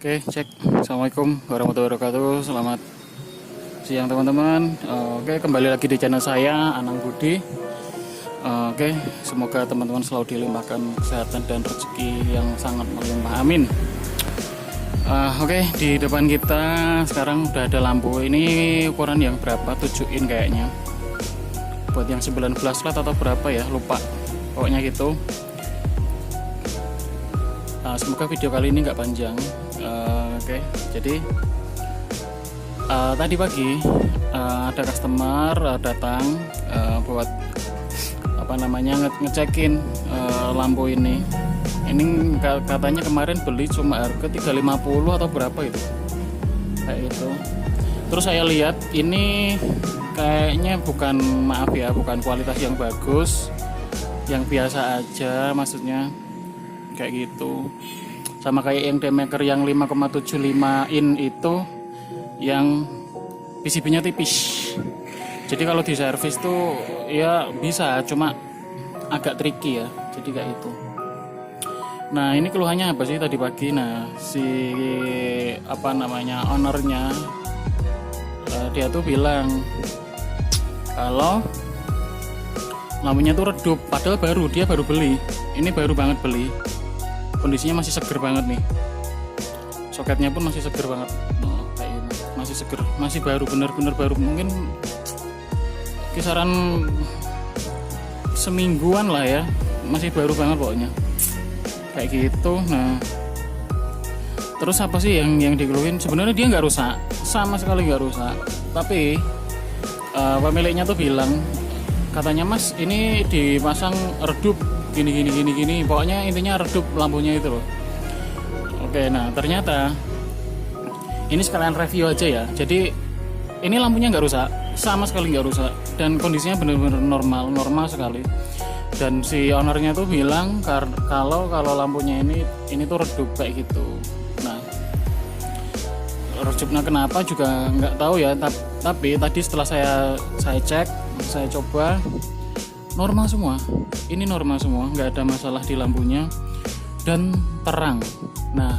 Oke, cek. Assalamualaikum warahmatullahi wabarakatuh. Selamat siang teman-teman. Oke, kembali lagi di channel saya, Anang Budi. Oke, semoga teman-teman selalu dilimpahkan kesehatan dan rezeki yang sangat melimpah. Amin. Oke, di depan kita sekarang udah ada lampu. Ini ukuran yang berapa? 7 in kayaknya. Buat yang 19 watt atau berapa ya? Lupa. Pokoknya gitu. Semoga video kali ini nggak panjang. Oke, jadi tadi pagi ada customer datang buat ngecekin lampu ini. Ini katanya kemarin beli cuma harga 350 atau berapa itu, kayak itu. Terus saya lihat ini kayaknya bukan kualitas yang bagus, yang biasa aja, maksudnya kayak gitu. Sama kayak yang demaker yang 5,75 in itu, yang PCB-nya tipis. Jadi kalau di servis tuh ya bisa, cuma agak tricky ya. Jadi kayak itu. Nah, ini keluhannya apa sih tadi pagi? Nah, si ownernya dia tuh bilang kalau lampunya tuh redup, padahal dia baru beli. Ini baru banget beli. Kondisinya masih seger banget nih, soketnya pun masih seger banget. Kayak ini masih seger, masih baru, bener-bener baru, mungkin kisaran semingguan lah ya, masih baru banget pokoknya kayak gitu. Nah, terus apa sih yang dikeluhin? Sebenarnya dia nggak rusak, sama sekali nggak rusak, tapi pemiliknya tuh bilang, katanya mas ini dipasang redup gini, pokoknya intinya redup lampunya itu loh. Oke, nah ternyata ini sekalian review aja ya. Jadi ini lampunya nggak rusak, sama sekali nggak rusak, dan kondisinya benar-benar normal sekali. Dan si ownernya tuh bilang kalau lampunya ini tuh redup kayak gitu. Nah, redupnya kenapa juga nggak tahu ya, tapi tadi setelah saya cek, saya coba, normal semua. Ini normal semua, nggak ada masalah di lampunya dan terang. Nah,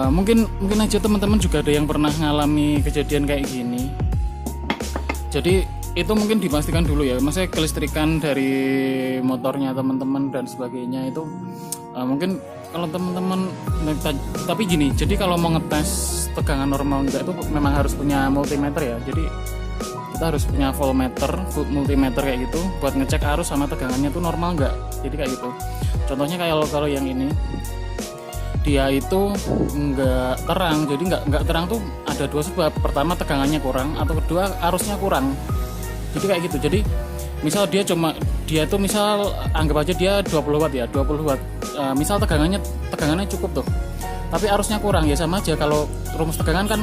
mungkin aja teman-teman juga ada yang pernah ngalami kejadian kayak gini. Jadi itu mungkin dipastikan dulu ya, maksudnya kelistrikan dari motornya teman-teman dan sebagainya itu mungkin kalau teman-teman, tapi gini, jadi kalau mau ngetes tegangan normal enggak itu memang harus punya multimeter ya. Jadi kita harus punya voltmeter, multimeter kayak gitu buat ngecek arus sama tegangannya tuh normal nggak. Jadi kayak gitu. Contohnya kalau yang ini, dia itu nggak terang. Jadi nggak terang tuh ada dua sebab. Pertama tegangannya kurang, atau kedua arusnya kurang. Jadi kayak gitu. Jadi misal dia tuh misal anggap aja dia 20 watt ya, 20 watt. Misal tegangannya cukup tuh, tapi arusnya kurang, ya sama aja. Kalau rumus tegangan kan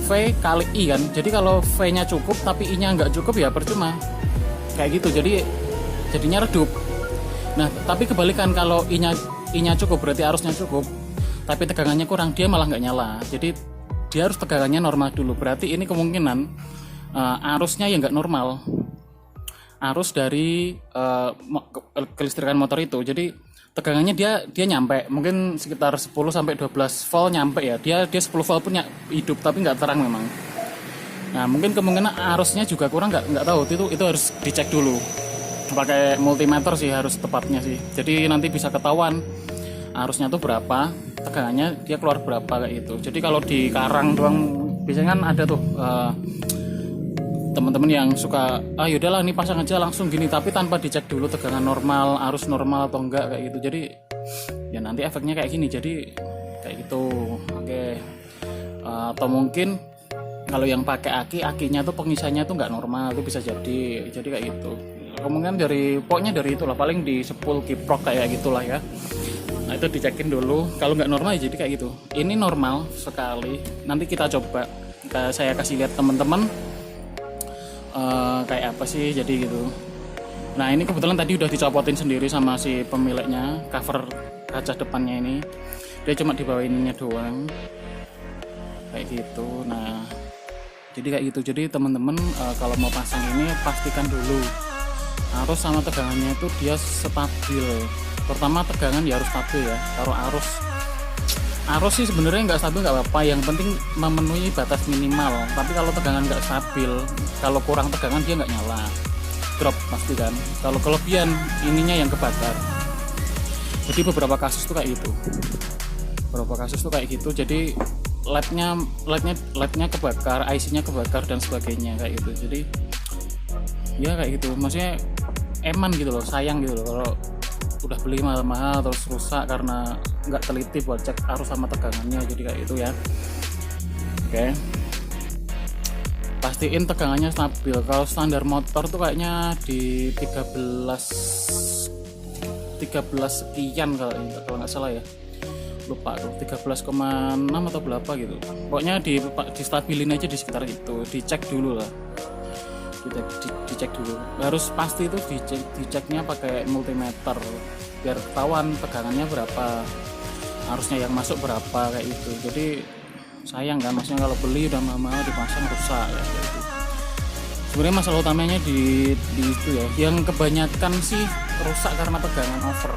V kali I kan. Jadi kalau V-nya cukup tapi I-nya nggak cukup ya percuma. Kayak gitu. Jadinya redup. Nah, tapi kebalikan, kalau I-nya cukup berarti arusnya cukup, tapi tegangannya kurang, dia malah nggak nyala. Jadi dia harus tegangannya normal dulu. Berarti ini kemungkinan arusnya yang nggak normal. Arus dari kelistrikan motor itu. Jadi tegangannya dia nyampe mungkin sekitar 10 sampai 12 volt nyampe ya. Dia 10 volt pun hidup tapi nggak terang memang. Nah, mungkin kemungkinan arusnya juga kurang, nggak tahu. Itu harus dicek dulu. Pakai multimeter sih harus tepatnya sih. Jadi nanti bisa ketahuan arusnya tuh berapa, tegangannya dia keluar berapa kayak gitu. Jadi kalau di karang doang biasanya kan ada tuh teman-teman yang suka yaudahlah ini pasang aja langsung gini, tapi tanpa dicek dulu tegangan normal, arus normal atau enggak kayak gitu. Jadi ya nanti efeknya kayak gini, jadi kayak gitu. Oke. Atau mungkin kalau yang pakai akinya tuh pengisahannya tuh nggak normal, itu bisa jadi kayak gitu. Kemungkinan pokoknya dari itulah, paling di spool kiprok kayak gitulah ya. Nah, itu dicekin dulu. Kalau nggak normal ya jadi kayak gitu. Ini normal sekali. Nanti kita coba, saya kasih lihat teman-teman kayak apa sih jadi gitu. Nah, ini kebetulan tadi udah dicopotin sendiri sama si pemiliknya, cover kaca depannya ini. Dia cuma di bawah ininya doang kayak gitu. Nah, jadi kayak gitu. Jadi teman-teman kalau mau pasang ini pastikan dulu arus sama tegangannya itu dia stabil. Pertama tegangan ya harus stabil ya. Kalau arus sih sebenarnya nggak stabil nggak apa-apa, yang penting memenuhi batas minimal. Tapi kalau tegangan nggak stabil, kalau kurang tegangan dia nggak nyala, drop pasti kan. Kalau kelebihan ininya yang kebakar. Jadi beberapa kasus tuh kayak gitu. Jadi LED-nya kebakar, IC-nya kebakar dan sebagainya kayak gitu. Jadi ya kayak gitu, maksudnya eman gitu loh, sayang gitu loh kalau udah beli mahal-mahal terus rusak karena nggak teliti buat cek arus sama tegangannya. Jadi kayak itu ya. Oke, pastiin tegangannya stabil. Kalau standar motor tuh kayaknya di 13 sekian kalau nggak salah ya, lupa tuh 13,6 atau berapa gitu. Pokoknya distabilin aja di sekitar itu, dicek dulu lah. Dicek dulu, harus pasti itu diceknya pakai multimeter biar ketahuan tegangannya berapa, arusnya yang masuk berapa kayak gitu. Jadi sayang kan, maksudnya kalau beli udah mahal dipasang rusak ya kayak gitu. Sebenarnya masalah utamanya di itu ya, yang kebanyakan sih rusak karena tegangan over.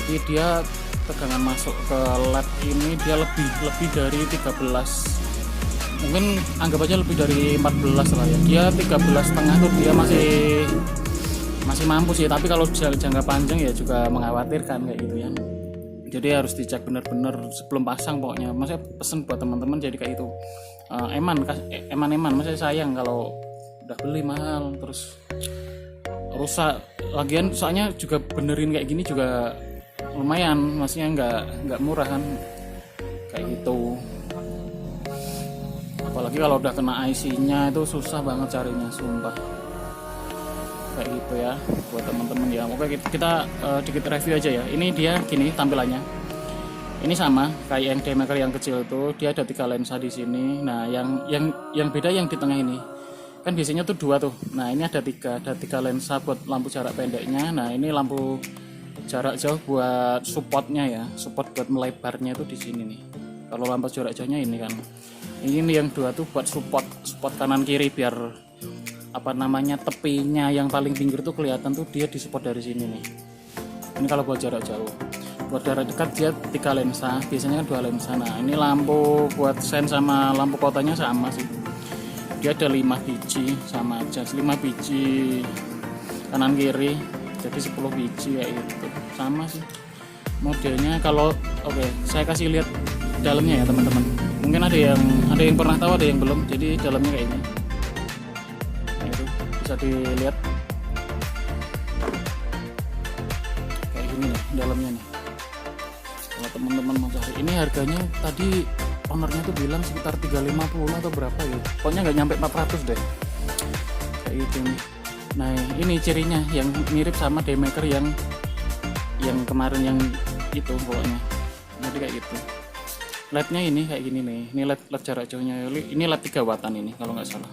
Jadi dia tegangan masuk ke LED ini dia lebih dari 13, mungkin anggap aja lebih dari 14 lah ya. Dia 13,5 tuh dia masih mampu sih, tapi kalau jangka panjang ya juga mengkhawatirkan kayak gitu ya. Jadi harus dicek benar-benar sebelum pasang pokoknya. Maksudnya pesen buat teman-teman jadi kayak itu. Eman, maksudnya sayang kalau udah beli mahal terus rusak. Lagian soalnya juga benerin kayak gini juga lumayan, maksudnya nggak murah kan kayak gitu. Apalagi kalau udah kena IC-nya itu susah banget carinya, sumpah. Kayak gitu ya buat teman-teman ya. Oke, kita dikit review aja ya. Ini dia gini tampilannya. Ini sama kayak yang Daymaker yang kecil itu, dia ada 3 lensa di sini. Nah, yang beda yang di tengah ini. Kan biasanya tuh 2 tuh. Nah, ini ada 3 lensa buat lampu jarak pendeknya. Nah, ini lampu jarak jauh buat supportnya ya. Support buat melebarnya itu di sini nih. Kalau lampu jarak jauhnya ini kan. Ini yang 2 tuh buat support kanan kiri biar tepinya yang paling pinggir tuh kelihatan tuh dia disupport dari sini nih. Ini kalau buat jarak jauh. Buat jarak dekat dia 3 lensa, biasanya kan 2 lensa. Nah, ini lampu buat sen sama lampu kotanya sama sih. Dia ada 5 biji sama aja, 5 biji kanan kiri, jadi 10 biji ya itu sama sih modelnya. Kalau saya kasih lihat dalamnya ya teman-teman. Mungkin ada yang pernah tahu, ada yang belum. Jadi dalamnya kayak ini. Nah, itu bisa dilihat kayak gini nih dalamnya nih. Kalau teman-teman mau cari, ini harganya tadi ownernya tuh bilang sekitar 350 atau berapa ya. Pokoknya nggak nyampe 400 deh. Kayak gitu nih. Nah, ini cirinya yang mirip sama Daymaker yang kemarin yang itu pokoknya. Jadi kayak gitu. LED-nya ini kayak gini nih. Ini LED jarak jauhnya. Ini LED 3 wattan ini kalau nggak salah.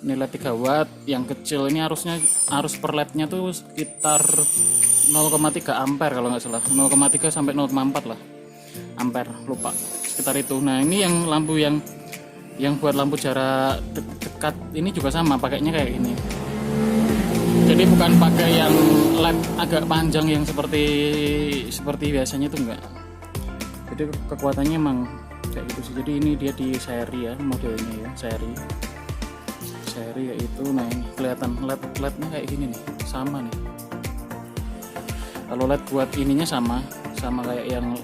Ini LED 3 watt yang kecil ini arus per LED-nya tuh sekitar 0,3 ampere kalau nggak salah. 0,3 sampai 0,4 lah. Ampere, lupa. Sekitar itu. Nah, ini yang lampu yang buat lampu jarak dekat ini juga sama pakainya kayak gini. Jadi bukan pakai yang LED agak panjang yang seperti biasanya tuh enggak. Jadi kekuatannya emang kayak gitu sih. Jadi ini dia di seri ya modelnya ya, seri kayak itu. Nah, ini kelihatan LED-nya kayak gini nih, sama nih. Kalau LED buat ininya sama kayak yang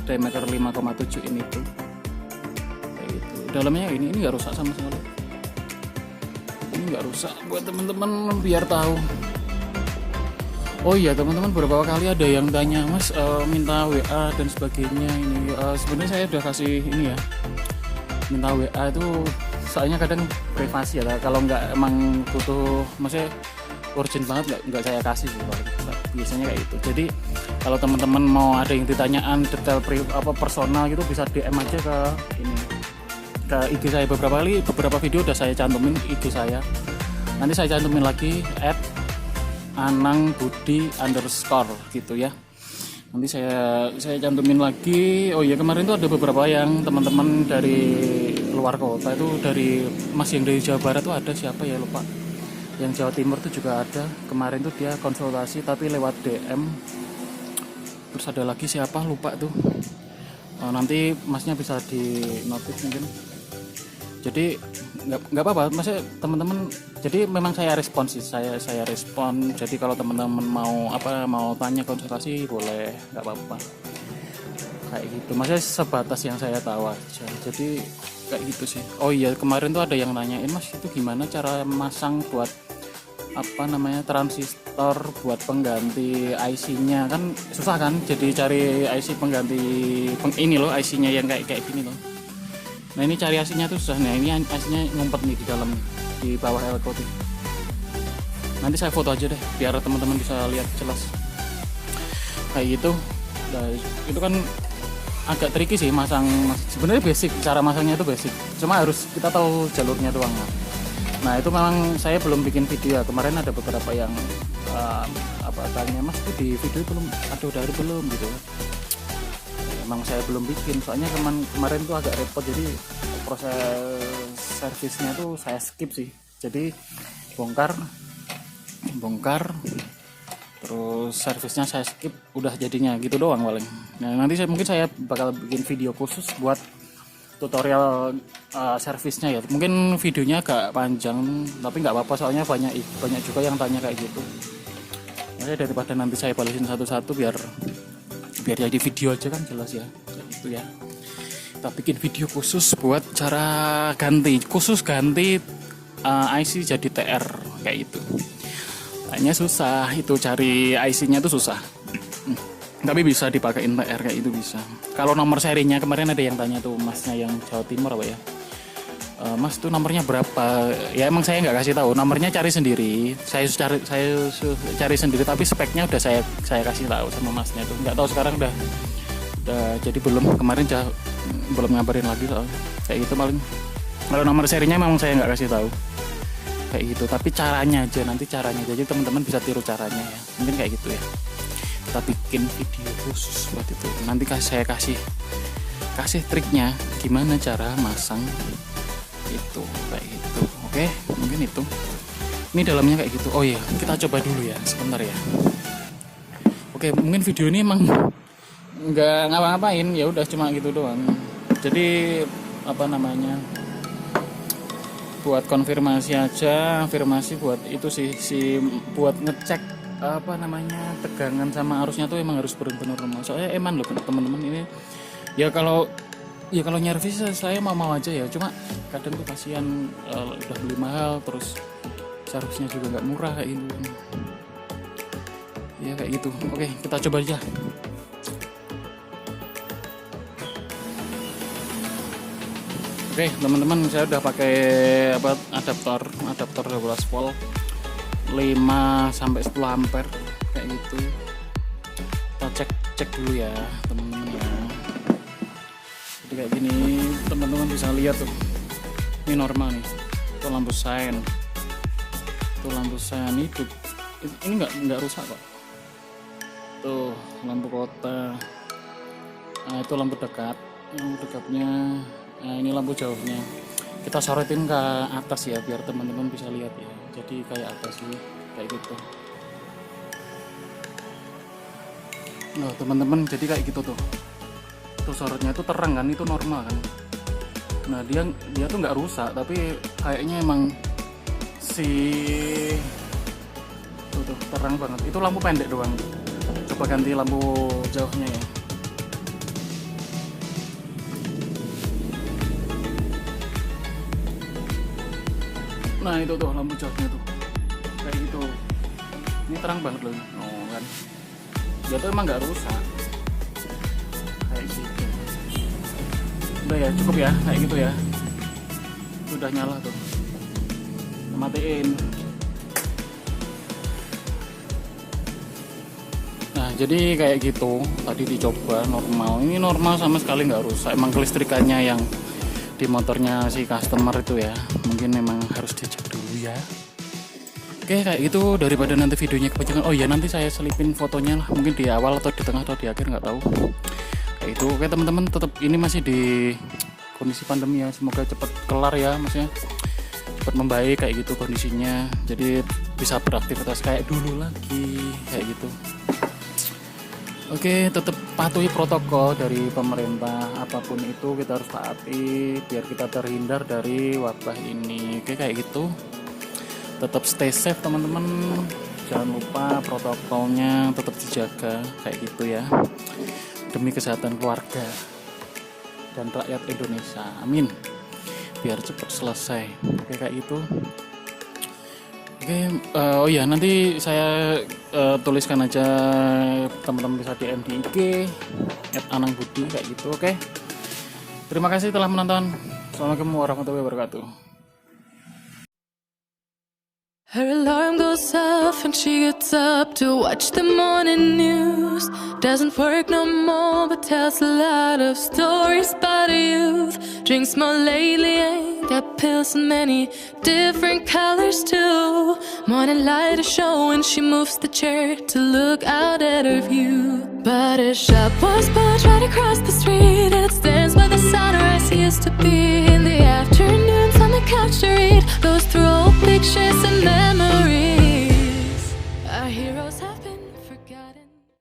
Daymaker 5,7 ini tuh. Kayak gitu. Dalamnya ini nggak rusak sama sekali. Ini nggak rusak buat teman-teman biar tahu. Oh iya teman-teman, beberapa kali ada yang tanya, Mas minta WA dan sebagainya ini. Sebenarnya saya udah kasih ini ya, minta WA itu soalnya kadang privasi ya. Kalau nggak emang butuh, maksudnya urgent banget nggak saya kasih sih biasanya kayak gitu. Jadi kalau teman-teman mau ada yang ditanyaan detail personal gitu bisa DM aja ke ini, ke IG saya. Beberapa video udah saya cantumin IG saya. Nanti saya cantumin lagi @anangbudi_ gitu ya. Nanti saya cantumin lagi. Oh iya, kemarin tuh ada beberapa yang teman-teman dari luar kota itu, dari Mas yang dari Jawa Barat tuh ada siapa ya lupa. yang Jawa Timur tuh juga ada. Kemarin tuh dia konsultasi tapi lewat DM. Terus ada lagi siapa lupa tuh. Nanti masnya bisa di notif mungkin. Jadi nggak apa-apa, maksudnya teman-teman. Jadi memang saya respon sih, saya respon. Jadi kalau teman-teman mau tanya konsultasi boleh, nggak apa-apa. Kayak gitu. Maksudnya sebatas yang saya tahu aja. Jadi kayak gitu sih. Oh iya, kemarin tuh ada yang nanyain, Mas itu gimana cara masang buat transistor buat pengganti IC-nya, kan susah kan, jadi cari IC pengganti ini loh, IC-nya yang kayak gini loh. Nah ini cari IC-nya tuh susah. Nah ini IC-nya ngumpet nih di dalam, di bawah elektronik. Nanti saya foto aja deh biar teman-teman bisa lihat jelas kayak gitu. Nah, itu kan agak tricky sih sebenarnya basic, cara masangnya itu basic, cuma harus kita tahu jalurnya doang. Nah itu memang saya belum bikin video ya. Kemarin ada beberapa yang tanya, Mas itu di video belum ada udah belum gitu. Emang saya belum bikin soalnya kemarin tuh agak repot, jadi proses servisnya tuh saya skip sih. Jadi bongkar terus servisnya saya skip, udah jadinya gitu doang paling. Nah nanti mungkin saya bakal bikin video khusus buat tutorial servisnya ya. Mungkin videonya agak panjang tapi nggak apa-apa soalnya banyak juga yang tanya kayak gitu. Nah, daripada nanti saya balesin satu-satu, biar jadi video aja kan jelas ya, kayak gitu ya. Kita bikin video khusus buat cara ganti IC jadi TR kayak gitu. Hanya susah itu, cari IC-nya tuh susah. Tapi bisa dipakein TR kayak itu bisa. Kalau nomor serinya kemarin ada yang tanya tuh, Masnya yang Jawa Timur apa ya, Mas tuh nomornya berapa? Ya emang saya nggak kasih tahu, nomornya cari sendiri. Saya cari sendiri, tapi speknya udah saya kasih tahu sama Masnya tuh. Nggak tahu sekarang udah jadi belum. Kemarin belum ngabarin lagi soal kayak gitu paling. Kalau nomor serinya memang saya nggak kasih tahu kayak gitu, tapi caranya aja, jadi teman-teman bisa tiru caranya ya, mungkin kayak gitu ya. Kita bikin video khusus buat itu, nanti saya kasih triknya gimana cara masang itu kayak gitu. Oke, mungkin itu, ini dalamnya kayak gitu. Oh iya, kita coba dulu ya sebentar ya. Oke, mungkin video ini emang nggak ngapa-ngapain, ya udah cuma gitu doang. Jadi buat konfirmasi aja, buat itu sih buat ngecek tegangan sama arusnya tuh emang harus benar-benar normal. Soalnya emang loh teman-teman ini ya, kalau nyervis saya mau aja ya, cuma kadang tuh kasihan udah beli mahal terus servisnya juga nggak murah kayak gitu ya, kayak gitu. Oke, kita coba aja. Oke teman-teman, saya udah pakai adaptor 12 volt 5-10 ampere kayak gitu. Kita cek dulu ya teman-teman ya. Jadi kayak gini teman-teman bisa lihat tuh, ini normal nih. Itu lampu sein hidup, ini nggak rusak kok. Tuh lampu kota. Nah itu lampu dekatnya. Nah ini lampu jauhnya, kita sorotin ke atas ya biar teman-teman bisa lihat ya. Jadi kayak atas sih, kayak gitu. Nah teman-teman, jadi kayak gitu tuh. Tuh sorotnya itu terang kan, itu normal kan. Nah dia tuh nggak rusak, tapi kayaknya emang tuh terang banget. Itu lampu pendek doang. Coba ganti lampu jauhnya ya. Nah itu tuh lampu jauhnya tuh kayak gitu. Ini terang banget loh. Oh kan, dia tuh emang nggak rusak kayak gitu. Udah ya, cukup ya kayak gitu ya. Udah nyala tuh, matiin. Nah jadi kayak gitu, tadi dicoba normal. Ini normal sama sekali nggak rusak. Emang kelistrikannya yang di motornya si customer itu ya, mungkin memang harus dicek dulu ya. Oke kayak gitu, daripada nanti videonya kepanjangan. Oh ya, nanti saya selipin fotonya lah, mungkin di awal atau di tengah atau di akhir, nggak tahu kayak itu. Oke teman-teman, tetap ini masih di kondisi pandemi ya, semoga cepat kelar ya, maksudnya cepat cepat membaik kayak gitu kondisinya, jadi bisa beraktivitas kayak dulu lagi kayak gitu. Oke, tetap patuhi protokol dari pemerintah, apapun itu kita harus taati biar kita terhindar dari wabah ini. Oke, kayak gitu. Tetap stay safe teman-teman, jangan lupa protokolnya tetap dijaga kayak gitu ya, demi kesehatan keluarga dan rakyat Indonesia, amin, biar cepat selesai. Oke, kayak gitu. Oke, oh iya, nanti saya tuliskan aja, teman-teman bisa DM di IG @anangbudi kayak gitu. Oke, terima kasih telah menonton. Assalamualaikum warahmatullahi wabarakatuh. Her alarm goes off and she gets up to watch the morning news. Doesn't work no more but tells a lot of stories about her youth. Drinks more lately, ain't got pills in many different colors too. Morning light is showing, she moves the chair to look out at her view. But her shop was built right across the street and it stands where the sunrise used to be.